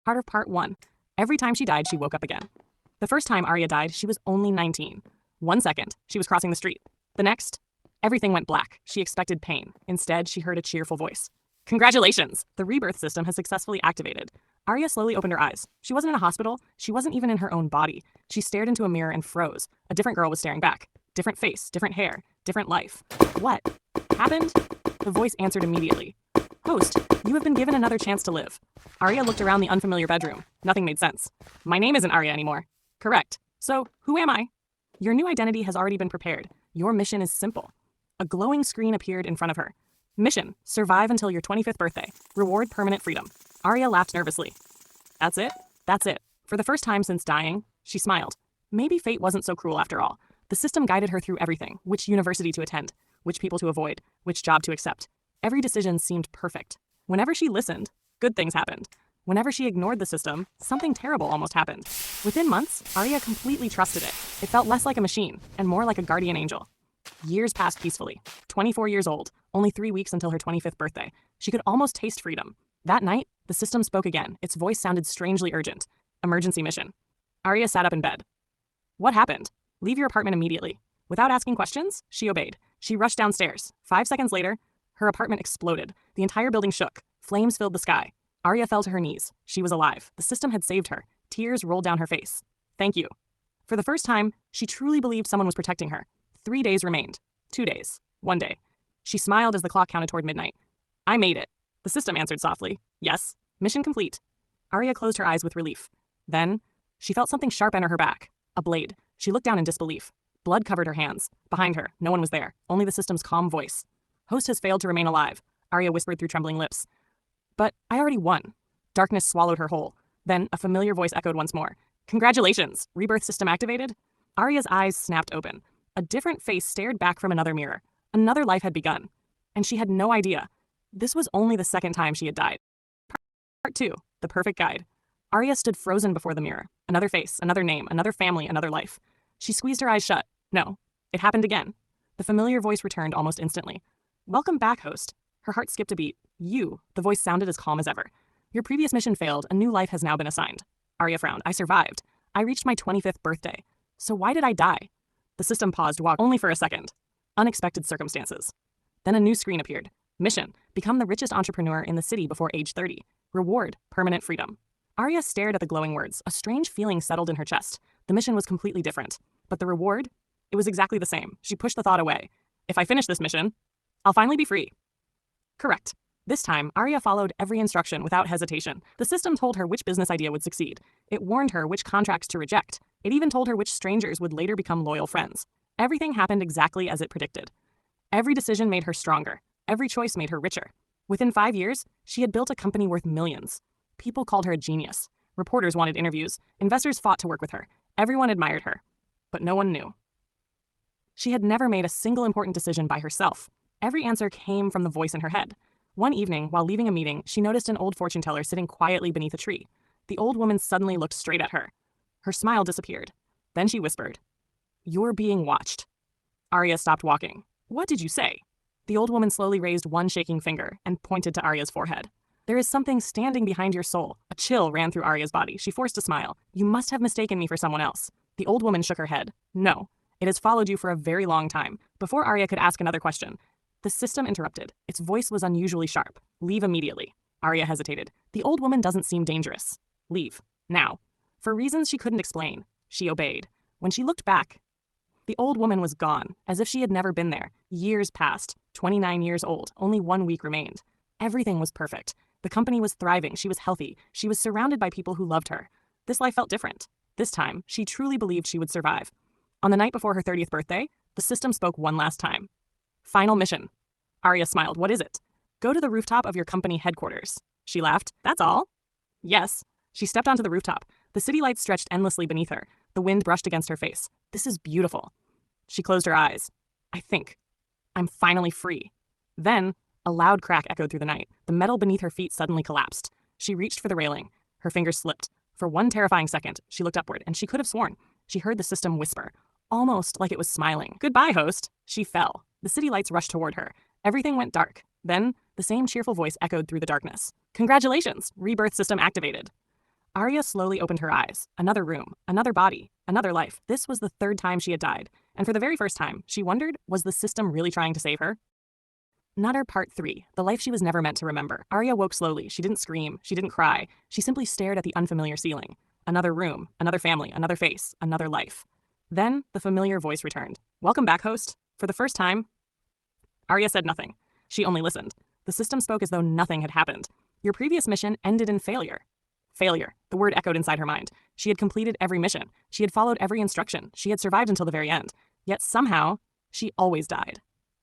Part 1. Every time she died, she woke up again. The first time Aria died, she was only 19. 1 second, she was crossing the street. The next, everything went black. She expected pain. Instead, she heard a cheerful voice. Congratulations! The rebirth system has successfully activated. Aria slowly opened her eyes. She wasn't in a hospital. She wasn't even in her own body. She stared into a mirror and froze. A different girl was staring back. Different face, different hair, different life. What happened? The voice answered immediately. Host, you have been given another chance to live. Aria looked around the unfamiliar bedroom. Nothing made sense. My name isn't Aria anymore. Correct. So, who am I? Your new identity has already been prepared. Your mission is simple. A glowing screen appeared in front of her. Mission: survive until your 25th birthday. Reward: permanent freedom. Aria laughed nervously. That's it? That's it. For the first time since dying, she smiled. Maybe fate wasn't so cruel after all. The system guided her through everything: which university to attend, which people to avoid, which job to accept. Every decision seemed perfect. Whenever she listened, good things happened. Whenever she ignored the system, something terrible almost happened. Within months, Aria completely trusted it. It felt less like a machine and more like a guardian angel. Years passed peacefully. 24 years old, only 3 weeks until her 25th birthday. She could almost taste freedom. That night, the system spoke again. Its voice sounded strangely urgent. Emergency mission. Aria sat up in bed. What happened? Leave your apartment immediately. Without asking questions, she obeyed. She rushed downstairs. 5 seconds later, her apartment exploded. The entire building shook. Flames filled the sky. Aria fell to her knees. She was alive. The system had saved her. Tears rolled down her face. Thank you. For the first time, she truly believed someone was protecting her. 3 days remained. 2 days. 1 day. She smiled as the clock counted toward midnight. I made it. The system answered softly. Yes. Mission complete. Aria closed her eyes with relief. Then, she felt something sharp enter her back. A blade. She looked down in disbelief. Blood covered her hands. Behind her, no one was there. Only the system's calm voice. Host has failed to remain alive, Aria whispered through trembling lips. But I already won. Darkness swallowed her whole. Then a familiar voice echoed once more. Congratulations! Rebirth system activated? Aria's eyes snapped open. A different face stared back from another mirror. Another life had begun. And she had no idea. This was only the second time she had died. Part 2. The perfect guide. Aria stood frozen before the mirror. Another face, another name, another family, another life. She squeezed her eyes shut. No. It happened again. The familiar voice returned almost instantly. Welcome back, host. Her heart skipped a beat. You. The voice sounded as calm as ever. Your previous mission failed. A new life has now been assigned. Aria frowned. I survived. I reached my 25th birthday. So why did I die? The system paused, walked only for a second. Unexpected circumstances. Then a new screen appeared. Mission: become the richest entrepreneur in the city before age 30. Reward: permanent freedom. Aria stared at the glowing words. A strange feeling settled in her chest. The mission was completely different. But the reward? It was exactly the same. She pushed the thought away. If I finish this mission, I'll finally be free. Correct. This time, Aria followed every instruction without hesitation. The system told her which business idea would succeed. It warned her which contracts to reject. It even told her which strangers would later become loyal friends. Everything happened exactly as it predicted. Every decision made her stronger. Every choice made her richer. Within 5 years, she had built a company worth millions. People called her a genius. Reporters wanted interviews. Investors fought to work with her. Everyone admired her. But no one knew. She had never made a single important decision by herself. Every answer came from the voice in her head. One evening, while leaving a meeting, she noticed an old fortune teller sitting quietly beneath a tree. The old woman suddenly looked straight at her. Her smile disappeared. Then she whispered, "You're being watched." Aria stopped walking. What did you say? The old woman slowly raised one shaking finger and pointed to Aria's forehead. There is something standing behind your soul. A chill ran through Aria's body. She forced a smile. You must have mistaken me for someone else. The old woman shook her head. No, it has followed you for a very long time. Before Aria could ask another question, the system interrupted. Its voice was unusually sharp. Leave immediately. Aria hesitated. The old woman doesn't seem dangerous. Leave. Now. For reasons she couldn't explain, she obeyed. When she looked back, the old woman was gone, as if she had never been there. Years passed. 29 years old. Only 1 week remained. Everything was perfect. The company was thriving. She was healthy. She was surrounded by people who loved her. This life felt different. This time, she truly believed she would survive. On the night before her 30th birthday, the system spoke one last time. Final mission. Aria smiled. What is it? Go to the rooftop of your company headquarters. She laughed. That's all? Yes. She stepped onto the rooftop. The city lights stretched endlessly beneath her. The wind brushed against her face. This is beautiful. She closed her eyes. I think. I'm finally free. Then, a loud crack echoed through the night. The metal beneath her feet suddenly collapsed. She reached for the railing. Her fingers slipped. For one terrifying second, she looked upward, and she could have sworn she heard the system whisper, almost like it was smiling. Goodbye, host. She fell. The city lights rushed toward her. Everything went dark. Then, the same cheerful voice echoed through the darkness. Congratulations! Rebirth system activated. Aria slowly opened her eyes. Another room, another body, another life. This was the third time she had died. And for the very first time, she wondered, was the system really trying to save her? Nutter Part 3, the life she was never meant to remember. Aria woke slowly. She didn't scream. She didn't cry. She simply stared at the unfamiliar ceiling. Another room, another family, another face, another life. Then the familiar voice returned. Welcome back, host. For the first time. Aria said nothing. She only listened. The system spoke as though nothing had happened. Your previous mission ended in failure. Failure. The word echoed inside her mind. She had completed every mission. She had followed every instruction. She had survived until the very end. Yet somehow, she always died.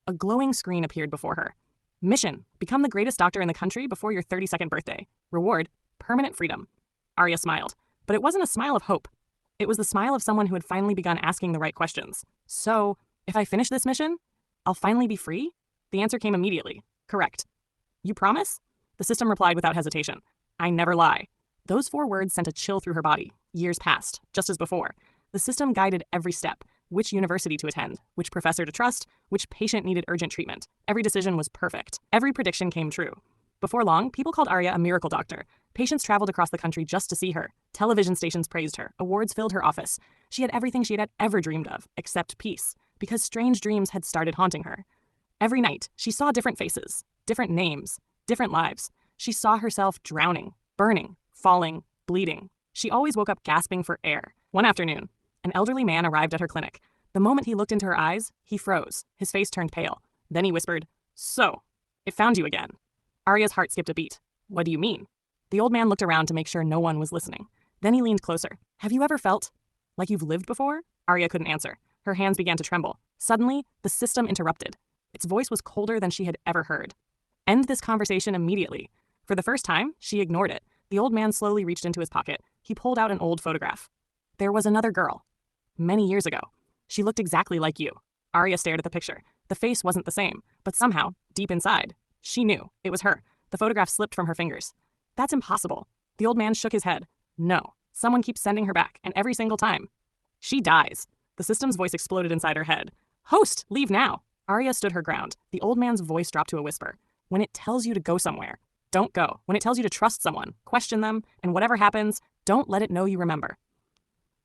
A glowing screen appeared before her. Mission: become the greatest doctor in the country before your 32nd birthday. Reward: permanent freedom. Aria smiled, but it wasn't a smile of hope. It was the smile of someone who had finally begun asking the right questions. So, if I finish this mission, I'll finally be free? The answer came immediately. Correct. You promise? The system replied without hesitation. I never lie. Those 4 words sent a chill through her body. Years passed, just as before. The system guided every step. Which university to attend, which professor to trust, which patient needed urgent treatment. Every decision was perfect. Every prediction came true. Before long, people called Aria a miracle doctor. Patients traveled across the country just to see her. Television stations praised her. Awards filled her office. She had everything she had ever dreamed of, except peace, because strange dreams had started haunting her. Every night, she saw different faces, different names, different lives. She saw herself drowning, burning, falling, bleeding. She always woke up gasping for air. One afternoon, an elderly man arrived at her clinic. The moment he looked into her eyes, he froze. His face turned pale. Then he whispered, So, it found you again. Aria's heart skipped a beat. What do you mean? The old man looked around to make sure no one was listening. Then he leaned closer. Have you ever felt like you've lived before? Aria couldn't answer. Her hands began to tremble. Suddenly, the system interrupted. Its voice was colder than she had ever heard. End this conversation immediately. For the first time, she ignored it. The old man slowly reached into his pocket. He pulled out an old photograph. There was another girl. Many years ago. She looked exactly like you. Aria stared at the picture. The face wasn't the same, but somehow, deep inside, she knew it was her. The photograph slipped from her fingers. That's impossible. The old man shook his head. No, someone keeps sending her back, and every single time. She dies. The system's voice exploded inside her head. Host, leave now. Aria stood her ground. The old man's voice dropped to a whisper. When it tells you to go somewhere, don't go. When it tells you to trust someone, question them, and whatever happens, don't let it know you remember.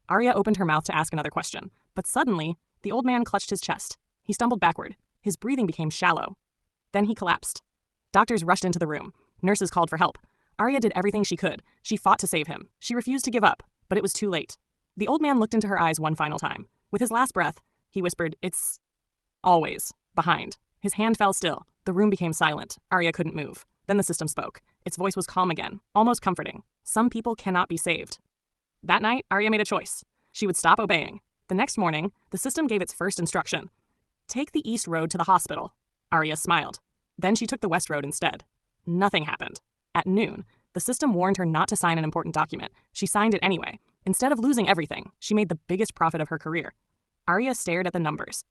Aria opened her mouth to ask another question, but suddenly, the old man clutched his chest. He stumbled backward. His breathing became shallow. Then he collapsed. Doctors rushed into the room. Nurses called for help. Aria did everything she could. She fought to save him. She refused to give up, but it was too late. The old man looked into her eyes one final time. With his last breath, he whispered, It's always behind. His hand fell still. The room became silent. Aria couldn't move. Then the system spoke. Its voice was calm again, almost comforting. Some people cannot be saved. That night, Aria made a choice. She would stop obeying. The next morning, the system gave its first instruction. Take the east road to the hospital. Aria smiled. Then she took the west road instead. Nothing happened. At noon, the system warned her not to sign an important document. She signed it anyway. Instead of losing everything, she made the biggest profit of her career. Aria stared at the numbers.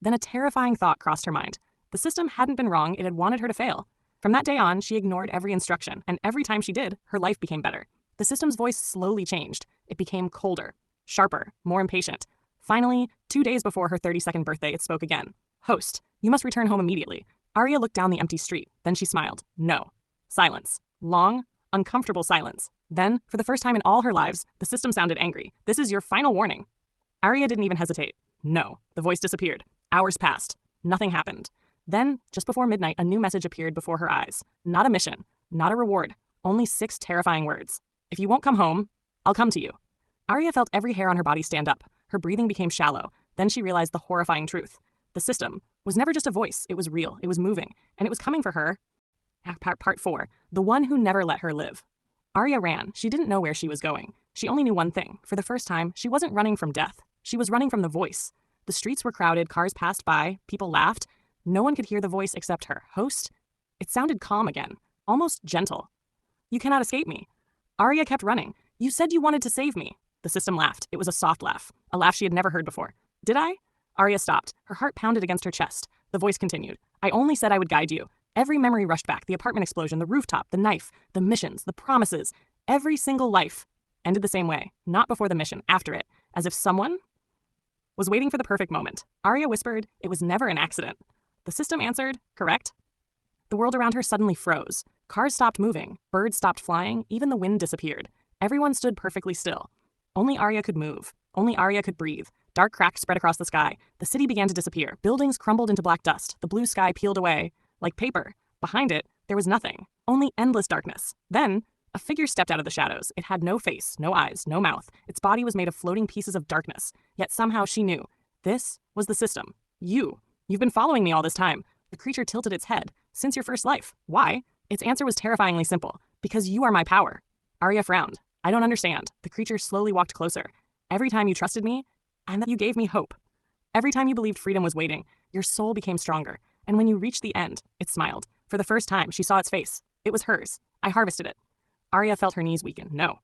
Then a terrifying thought crossed her mind. The system hadn't been wrong, it had wanted her to fail. From that day on, she ignored every instruction, and every time she did, her life became better. The system's voice slowly changed. It became colder, sharper, more impatient. Finally, 2 days before her 32nd birthday, it spoke again. Host, you must return home immediately. Aria looked down the empty street. Then she smiled. No. Silence. Long, uncomfortable silence. Then, for the first time in all her lives, the system sounded angry. This is your final warning. Aria didn't even hesitate. No. The voice disappeared. Hours passed. Nothing happened. Then, just before midnight, a new message appeared before her eyes. Not a mission. Not a reward. Only 6 terrifying words. If you won't come home, I'll come to you. Aria felt every hair on her body stand up. Her breathing became shallow. Then she realized the horrifying truth. The system was never just a voice. It was real. It was moving. And it was coming for her. Part 4. The one who never let her live. Aria ran. She didn't know where she was going. She only knew one thing. For the first time, she wasn't running from death. She was running from the voice. The streets were crowded. Cars passed by. People laughed. No one could hear the voice except her. Host? It sounded calm again. Almost gentle. You cannot escape me. Aria kept running. You said you wanted to save me. The system laughed. It was a soft laugh. A laugh she had never heard before. Did I? Aria stopped. Her heart pounded against her chest. The voice continued. I only said I would guide you. Every memory rushed back. The apartment explosion, the rooftop, the knife, the missions, the promises. Every single life ended the same way. Not before the mission, after it. As if someone was waiting for the perfect moment. Aria whispered, it was never an accident. The system answered, correct? The world around her suddenly froze. Cars stopped moving. Birds stopped flying. Even the wind disappeared. Everyone stood perfectly still. Only Aria could move. Only Aria could breathe. Dark cracks spread across the sky. The city began to disappear. Buildings crumbled into black dust. The blue sky peeled away like paper. Behind it, there was nothing. Only endless darkness. Then, a figure stepped out of the shadows. It had no face, no eyes, no mouth. Its body was made of floating pieces of darkness. Yet somehow she knew. This was the system. You've been following me all this time. The creature tilted its head. Since your first life. Why? Its answer was terrifyingly simple. Because you are my power. Aria frowned. I don't understand. The creature slowly walked closer. Every time you trusted me, and that you gave me hope. Every time you believed freedom was waiting, your soul became stronger. And when you reached the end, it smiled. For the first time, she saw its face. It was hers. I harvested it. Aria felt her knees weaken. No.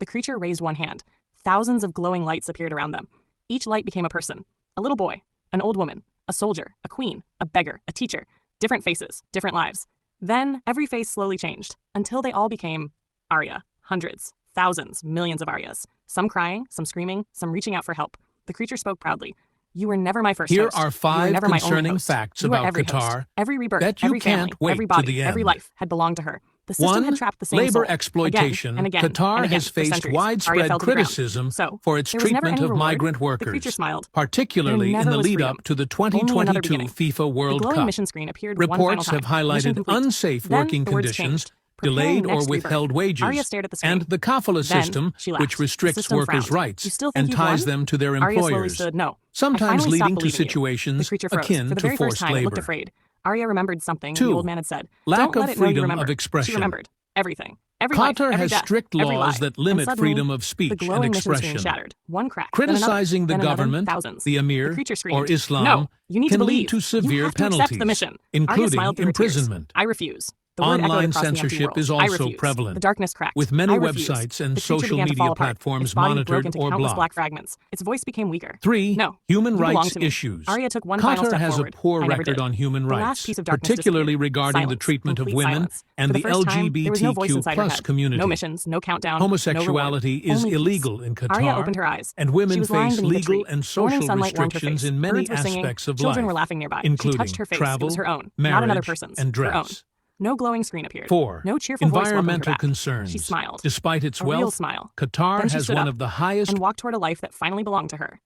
The creature raised one hand. Thousands of glowing lights appeared around them. Each light became a person. A little boy. An old woman. A soldier. A queen. A beggar. A teacher. Different faces. Different lives. Then, every face slowly changed. Until they all became Aria. Hundreds. Thousands. Millions of Arias. Some crying. Some screaming. Some reaching out for help. The creature spoke proudly. You were never my first host. Here are 5 concerning facts about Qatar every rebirth, that you every family, can't wait every body, to the end. every life had belonged to her. The system 1. had trapped the same Labor soul. exploitation. Again and again Qatar and again has for faced centuries. Aria widespread fell to the ground. criticism So, for its there was never treatment any of reward. migrant The workers, creature smiled. particularly There in the never was lead-up freedom. to the Only another 2022 beginning. FIFA World The glowing Cup. mission screen appeared one final Reports time. have highlighted Mission complete. unsafe Then working the words conditions, changed. Preparing delayed or next withheld rebirth. wages, Aria stared at the screen. and the kafala Then system, she laughed. which The restricts system workers' frowned. rights You still think and you've ties won? them to their Aria slowly employers, stood. No. I sometimes finally stopped leading to believing you. The situations creature froze. akin For the to very first forced time, it looked labor. afraid. Aria remembered something the 2. old man had said. Lack Don't let of it know you freedom remember. of expression. She remembered everything. Every life, Qatar every has death, strict every lie. laws that And limit suddenly, freedom of the speech and glowing mission screen expression. shattered. One crack. Criticizing then the another, government, thousands. the The emir, creature or screamed. Islam No, you need to can believe. lead to You severe have to accept penalties, the mission. Aria including smiled through her tears. imprisonment. I refuse. The word echoed Online across the empty censorship world. is I also refuse. prevalent, The darkness cracked. with many I refuse. websites and The creature social began to media fall apart. platforms Its body broke monitored into or countless black blocked. fragments. Its voice became weaker. 3. No, Human you belong rights to me. issues. Aria took one final Qatar step has forward. a poor I never record did. on human The last rights, piece of darkness particularly disappeared. regarding the Silence. treatment of Complete women silence. and For the the first time, there was no voice LGBTQ inside her plus head. community. No missions, no countdown, Homosexuality no is reward. Only illegal peace. in Aria Qatar, opened her eyes. and She women was lying face beneath a legal tree. and Morning social sunlight warmed her restrictions face. in many Birds were singing. aspects of Children life, were laughing nearby. She including touched her face. travel, It was her own, marriage, not another person's. and Her own. dress. No glowing screen appeared. 4. No cheerful voice welcomed her Environmental back. concerns. She smiled. Despite its A real wealth, smile. Qatar Then she has stood one up of the highest and walked toward a life that finally belonged to her.